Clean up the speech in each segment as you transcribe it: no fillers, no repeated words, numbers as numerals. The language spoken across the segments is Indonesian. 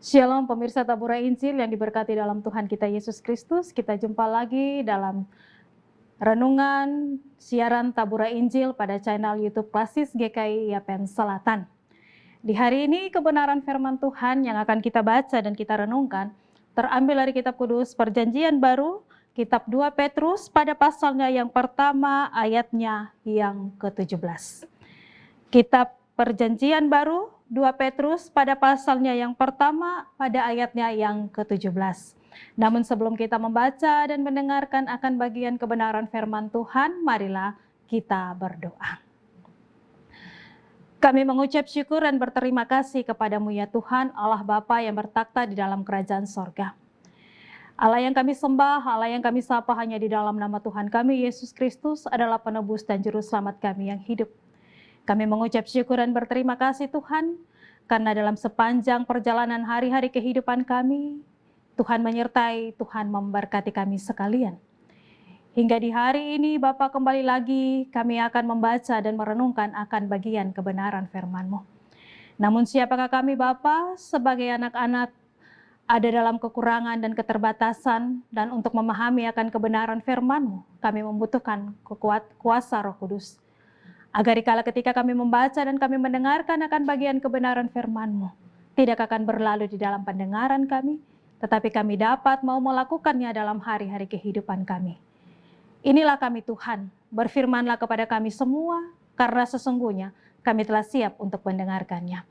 Shalom pemirsa Tabura Injil yang diberkati dalam Tuhan kita Yesus Kristus. Kita jumpa lagi dalam renungan siaran Tabura Injil pada channel YouTube Klasis GKI Yapen Selatan. Di hari ini kebenaran firman Tuhan yang akan kita baca dan kita renungkan terambil dari kitab kudus Perjanjian Baru, kitab 2 Petrus pada pasalnya yang pertama ayatnya yang ke-17. Kitab Perjanjian Baru 2 Petrus pada pasalnya yang pertama pada ayatnya yang ke-17. Namun sebelum kita membaca dan mendengarkan akan bagian kebenaran firman Tuhan, marilah kita berdoa. Kami mengucap syukur dan berterima kasih kepadamu ya Tuhan, Allah Bapa yang bertakhta di dalam kerajaan sorga. Allah yang kami sembah, Allah yang kami sapa hanya di dalam nama Tuhan kami, Yesus Kristus adalah penebus dan juru selamat kami yang hidup. Kami mengucap syukur dan berterima kasih Tuhan, karena dalam sepanjang perjalanan hari-hari kehidupan kami, Tuhan menyertai, Tuhan memberkati kami sekalian. Hingga di hari ini Bapa kembali lagi kami akan membaca dan merenungkan akan bagian kebenaran firman-Mu. Namun siapakah kami Bapa sebagai anak-anak ada dalam kekurangan dan keterbatasan, dan untuk memahami akan kebenaran firman-Mu, kami membutuhkan kuasa Roh Kudus. Agar dikala ketika kami membaca dan kami mendengarkan akan bagian kebenaran firman-Mu, tidak akan berlalu di dalam pendengaran kami, tetapi kami dapat mau melakukannya dalam hari-hari kehidupan kami. Inilah kami Tuhan, berfirmanlah kepada kami semua, karena sesungguhnya kami telah siap untuk mendengarkannya.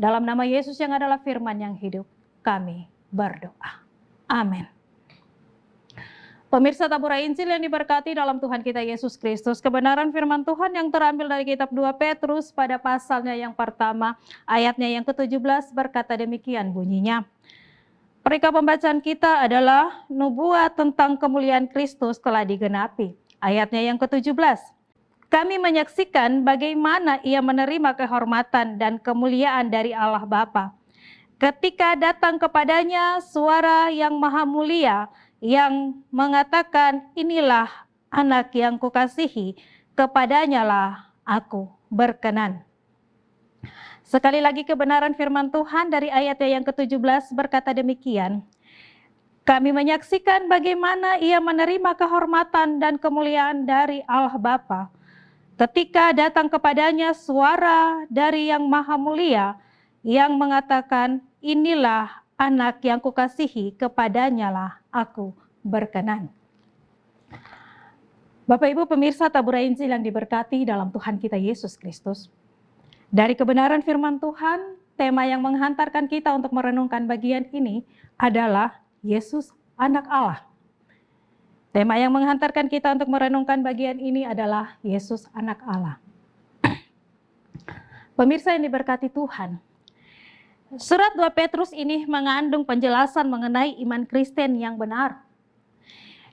Dalam nama Yesus yang adalah firman yang hidup, kami berdoa. Amin. Pemirsa Tabura Injil yang diberkati dalam Tuhan kita Yesus Kristus, kebenaran firman Tuhan yang terambil dari kitab 2 Petrus pada pasalnya yang pertama, ayatnya yang ke-17 berkata demikian bunyinya. Perikop pembacaan kita adalah nubuat tentang kemuliaan Kristus telah digenapi. Ayatnya yang ke-17. Kami menyaksikan bagaimana ia menerima kehormatan dan kemuliaan dari Allah Bapa. Ketika datang kepadanya suara yang maha mulia, yang mengatakan, inilah anak yang kukasihi, kepadanya lah aku berkenan. Sekali lagi kebenaran firman Tuhan dari ayatnya yang ke-17 berkata demikian. Kami menyaksikan bagaimana ia menerima kehormatan dan kemuliaan dari Allah Bapa. Ketika datang kepadanya suara dari yang maha mulia, yang mengatakan, inilah anak yang kukasihi, kepadanya lah aku berkenan. Bapak Ibu pemirsa Tabura Injil yang diberkati dalam Tuhan kita Yesus Kristus. Dari kebenaran firman Tuhan, tema yang menghantarkan kita untuk merenungkan bagian ini adalah Yesus anak Allah. Tema yang menghantarkan kita untuk merenungkan bagian ini adalah Yesus anak Allah. Pemirsa yang diberkati Tuhan, Surat 2 Petrus ini mengandung penjelasan mengenai iman Kristen yang benar,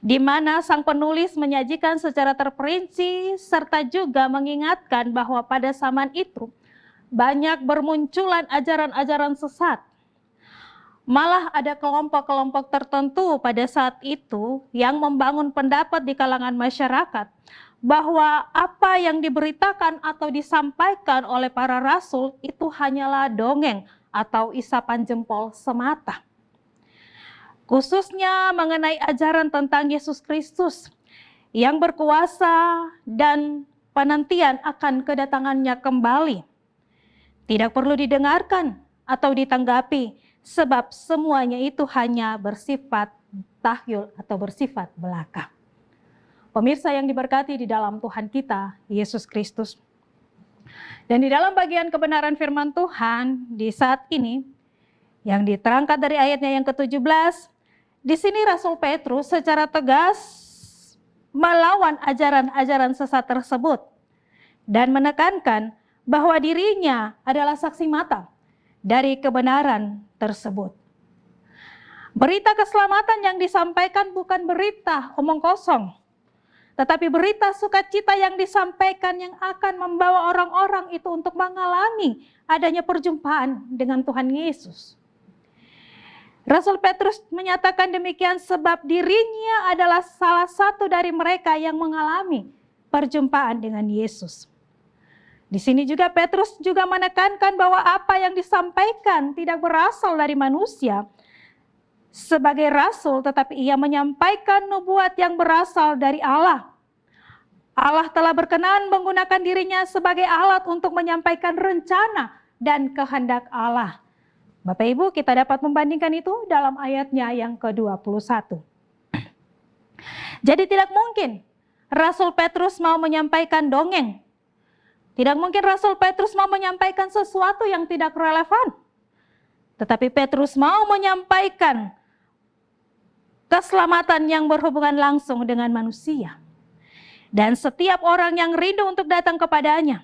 di mana sang penulis menyajikan secara terperinci serta juga mengingatkan bahwa pada zaman itu banyak bermunculan ajaran-ajaran sesat. Malah ada kelompok-kelompok tertentu pada saat itu yang membangun pendapat di kalangan masyarakat bahwa apa yang diberitakan atau disampaikan oleh para rasul itu hanyalah dongeng atau isapan jempol semata. Khususnya mengenai ajaran tentang Yesus Kristus yang berkuasa dan penantian akan kedatangannya kembali. Tidak perlu didengarkan atau ditanggapi, sebab semuanya itu hanya bersifat tahyul atau bersifat belaka. Pemirsa yang diberkati di dalam Tuhan kita, Yesus Kristus. Dan di dalam bagian kebenaran firman Tuhan di saat ini, yang diterangkan dari ayatnya yang ke-17, di sini Rasul Petrus secara tegas melawan ajaran-ajaran sesat tersebut dan menekankan bahwa dirinya adalah saksi mata dari kebenaran tersebut. Berita keselamatan yang disampaikan bukan berita omong kosong, tetapi berita sukacita yang disampaikan yang akan membawa orang-orang itu untuk mengalami adanya perjumpaan dengan Tuhan Yesus. Rasul Petrus menyatakan demikian sebab dirinya adalah salah satu dari mereka yang mengalami perjumpaan dengan Yesus. Di sini juga Petrus juga menekankan bahwa apa yang disampaikan tidak berasal dari manusia sebagai rasul, tetapi ia menyampaikan nubuat yang berasal dari Allah. Allah telah berkenan menggunakan dirinya sebagai alat untuk menyampaikan rencana dan kehendak Allah. Bapak Ibu, kita dapat membandingkan itu dalam ayatnya yang ke-21. Jadi tidak mungkin Rasul Petrus mau menyampaikan dongeng. Tidak mungkin Rasul Petrus mau menyampaikan sesuatu yang tidak relevan. Tetapi Petrus mau menyampaikan keselamatan yang berhubungan langsung dengan manusia. Dan setiap orang yang rindu untuk datang kepadanya.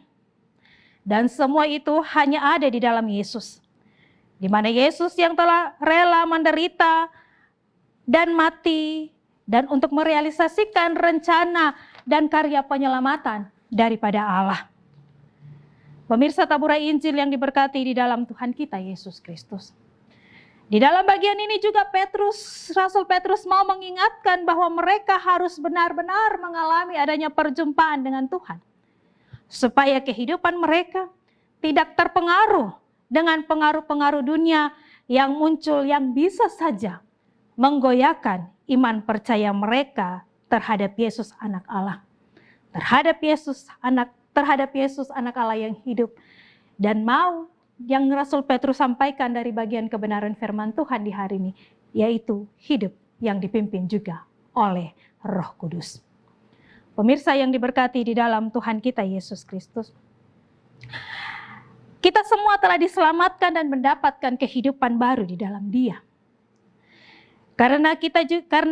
Dan semua itu hanya ada di dalam Yesus. Di mana Yesus yang telah rela menderita dan mati dan untuk merealisasikan rencana dan karya penyelamatan daripada Allah. Pemirsa taburai Injil yang diberkati di dalam Tuhan kita Yesus Kristus. Di dalam bagian ini juga Rasul Petrus mau mengingatkan bahwa mereka harus benar-benar mengalami adanya perjumpaan dengan Tuhan. Supaya kehidupan mereka tidak terpengaruh dengan pengaruh-pengaruh dunia yang muncul yang bisa saja menggoyahkan iman percaya mereka terhadap Yesus anak Allah. Terhadap Yesus anak Allah yang hidup. Dan mau yang Rasul Petrus sampaikan dari bagian kebenaran firman Tuhan di hari ini, yaitu hidup yang dipimpin juga oleh Roh Kudus. Pemirsa yang diberkati di dalam Tuhan kita Yesus Kristus. Kita semua telah diselamatkan dan mendapatkan kehidupan baru di dalam Dia. Karena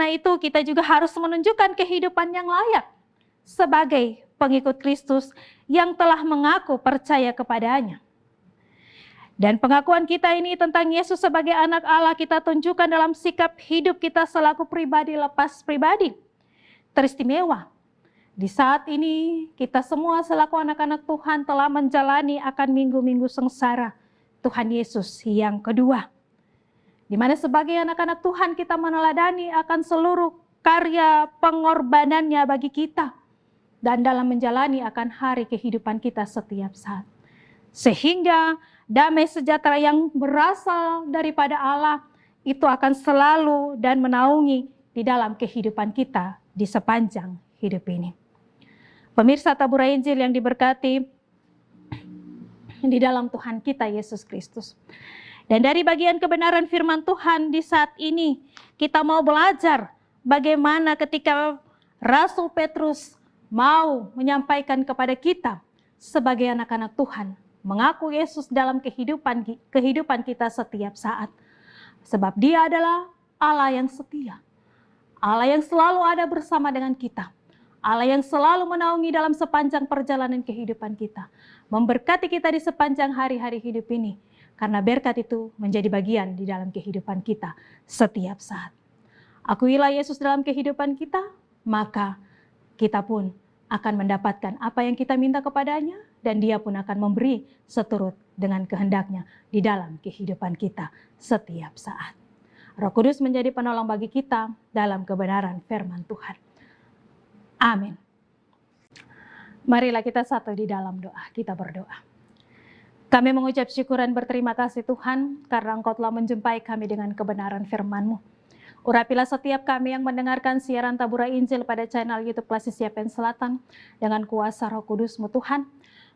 itu kita juga harus menunjukkan kehidupan yang layak sebagai pengikut Kristus yang telah mengaku percaya kepadanya. Dan pengakuan kita ini tentang Yesus sebagai anak Allah kita tunjukkan dalam sikap hidup kita selaku pribadi lepas pribadi. Teristimewa. Di saat ini kita semua selaku anak-anak Tuhan telah menjalani akan minggu-minggu sengsara Tuhan Yesus yang kedua. Di mana sebagai anak-anak Tuhan kita meneladani akan seluruh karya pengorbanannya bagi kita. Dan dalam menjalani akan hari kehidupan kita setiap saat. Sehingga damai sejahtera yang berasal daripada Allah itu akan selalu dan menaungi di dalam kehidupan kita di sepanjang hidup ini. Pemirsa taburai Injil yang diberkati di dalam Tuhan kita Yesus Kristus. Dan dari bagian kebenaran firman Tuhan di saat ini kita mau belajar bagaimana ketika Rasul Petrus mau menyampaikan kepada kita sebagai anak-anak Tuhan, mengaku Yesus dalam kehidupan kita setiap saat. Sebab Dia adalah Allah yang setia. Allah yang selalu ada bersama dengan kita. Allah yang selalu menaungi dalam sepanjang perjalanan kehidupan kita. Memberkati kita di sepanjang hari-hari hidup ini. Karena berkat itu menjadi bagian di dalam kehidupan kita setiap saat. Akuilah Yesus dalam kehidupan kita, maka kita pun akan mendapatkan apa yang kita minta kepadanya. Dan Dia pun akan memberi seturut dengan kehendaknya di dalam kehidupan kita setiap saat. Roh Kudus menjadi penolong bagi kita dalam kebenaran firman Tuhan. Amin. Marilah kita satu di dalam doa, kita berdoa. Kami mengucap syukur dan berterima kasih Tuhan, karena Engkau telah menjumpai kami dengan kebenaran firman-Mu. Urapilah setiap kami yang mendengarkan siaran Taburai Injil pada channel YouTube Plasis Yapen Selatan, dengan kuasa Roh Kudus-Mu Tuhan,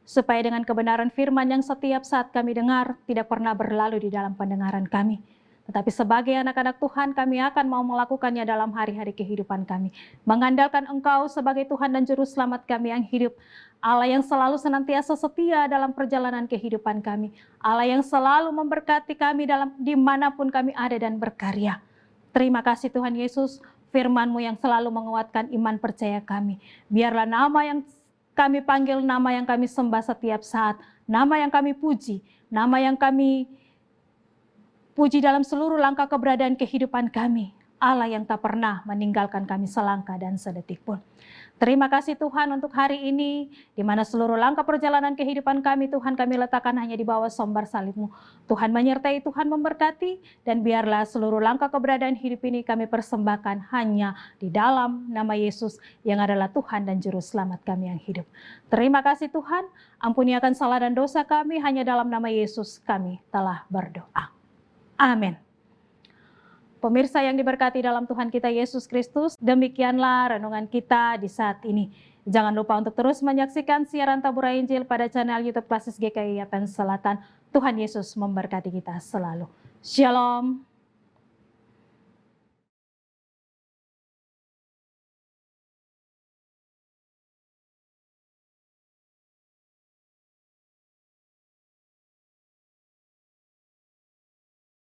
supaya dengan kebenaran firman yang setiap saat kami dengar, tidak pernah berlalu di dalam pendengaran kami. Tetapi sebagai anak-anak Tuhan, kami akan mau melakukannya dalam hari-hari kehidupan kami. Mengandalkan Engkau sebagai Tuhan dan Juru Selamat kami yang hidup. Allah yang selalu senantiasa setia dalam perjalanan kehidupan kami. Allah yang selalu memberkati kami dalam dimanapun kami ada dan berkarya. Terima kasih Tuhan Yesus, firman-Mu yang selalu menguatkan iman percaya kami. Biarlah nama yang kami panggil, nama yang kami sembah setiap saat, nama yang kami puji, nama yang kami puji dalam seluruh langkah keberadaan kehidupan kami Allah yang tak pernah meninggalkan kami selangkah dan sedetik pun. Terima kasih Tuhan untuk hari ini, di mana seluruh langkah perjalanan kehidupan kami, Tuhan kami letakkan hanya di bawah sombar salib-Mu. Tuhan menyertai, Tuhan memberkati, dan biarlah seluruh langkah keberadaan hidup ini kami persembahkan hanya di dalam nama Yesus yang adalah Tuhan dan Juru Selamat kami yang hidup. Terima kasih Tuhan, ampuni akan salah dan dosa kami, hanya dalam nama Yesus kami telah berdoa. Amin. Pemirsa yang diberkati dalam Tuhan kita Yesus Kristus, demikianlah renungan kita di saat ini. Jangan lupa untuk terus menyaksikan siaran Tabura Injil pada channel YouTube Klasis GKI Yapen Selatan. Tuhan Yesus memberkati kita selalu. Shalom.